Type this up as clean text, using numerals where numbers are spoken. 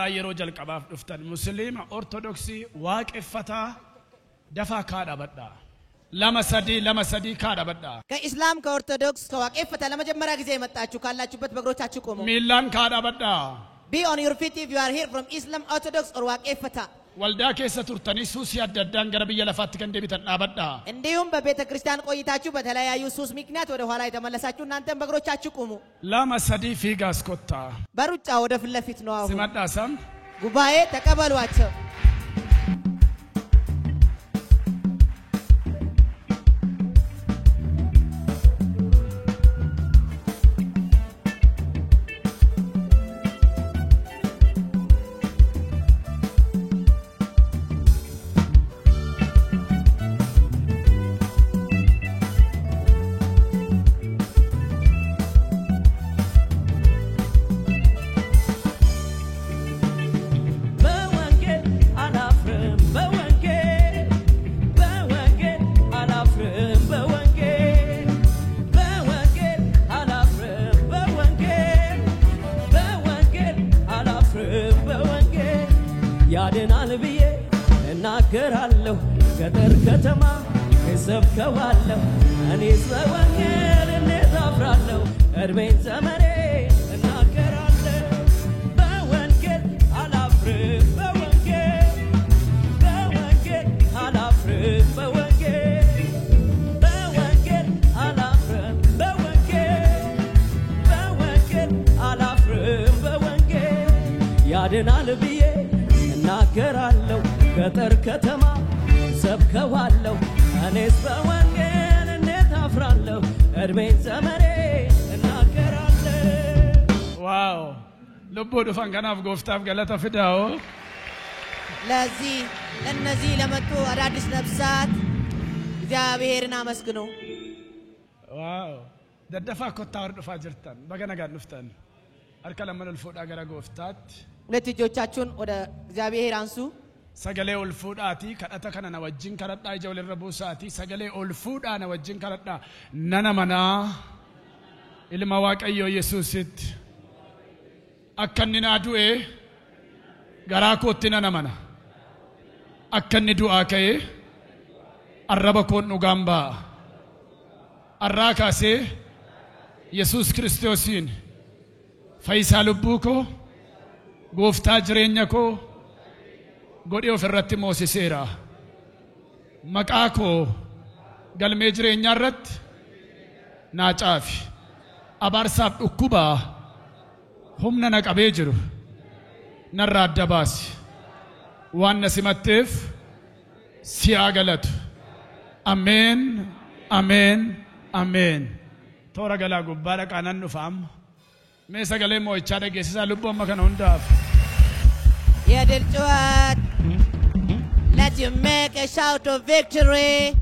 Hara yero jalqabaaf dhuftan Musliima Orthodoxy waaqeffata dafa kaadha badda. Lama sadi kaadha badda. Ka Islam ka Orthodox ka waaqeffata lama jammara gisee mattachu kallachuበት በእግሮቻችሁ ቆሙ. Milan kaadha badda. Be on your feet if you are here from Islam Orthodox or waaqeffata. Waldaa keessa turtanii suusii adda addaan gara biyya lafaatti kan deebitan dhaabadha. እንዲሁም በቤተ ክርስቲያን ቆይታችሁ በተለያዩ ሱስ ምክንያት ወደ ኋላ የተመለሳችሁ እናንተም በእግሮቻችሁ ቆሙ. Lama sadi fiigaas kotta. በሩጫ ወደ ፊት ለፊት ነው አሁን. Simadhaasam. ጉባኤ ተቀበሏቸው. ያደናል ብዬ እናገራለሁ ገጠር ከተማ እሰብከዋለሁ እኔስ በወንጌል እንዴት አፍራለሁ እድሜን ዘመኔ እናገራለሁ በወንጌል አላፍርም በወንጌል አላፍርም በወንጌል አላፍርም በወንጌል አላፍርም በወንጌል ያደናል ብዬ እናገራለሁ ገጠር ከተማ ሰብከዋለሁ እኔስ በወንጌል እንዴት አፍራለሁ እድሜን ዘመኔ እናገራለሁ ዋው ልቦ ዱፋን ከናፍ ጎፍታፍ ገለታ ፍዳው ለዚህ እነዚህ ለመጡ አዳዲስ ነፍሳት እግዚአብሔርን አመስግኑ ዋው ደደፋ ኮታ ወርድፋ ጅርታን በገና ጋር ንፍታን አርከለመን ልፎዳ ገራ ጎፍታት ሁለት እጆቻችሁን ወደ እግዚአብሔር አንሱ ሰገሌ ኦልፉዳቲ ከዳታ ከነና ወጅን ከረዳ ጀውል ረቡሳቲ ሰገሌ ኦልፉዳ ነ ወጅን ከረዳ ነነመና ኢልማ ዋቀዮ ኢየሱስት አከንና ዱኤ ገራኮት ነነመና አከን ዱአ ከየ አረበኮን ኡጋምባ አራካሴ ኢየሱስ ክርስቶስን ፈይሳ ልቡኮ ጎፍታ ጅሬኛኮ godhe ofirratti moosiseera maqaa koo galmee jireenyaa irratti naa caafi abaarsaaf dhukkuba humna na qabee jiru narraa adda baasi waan na simatteef si'aa galatu ameen ameen ameen toora galaa gubbaa dhaqaanan dhufaam mee sagalee moo'ichaa dhageessisaa lubbuu amma kana hundaaf Let you make a shout of victory.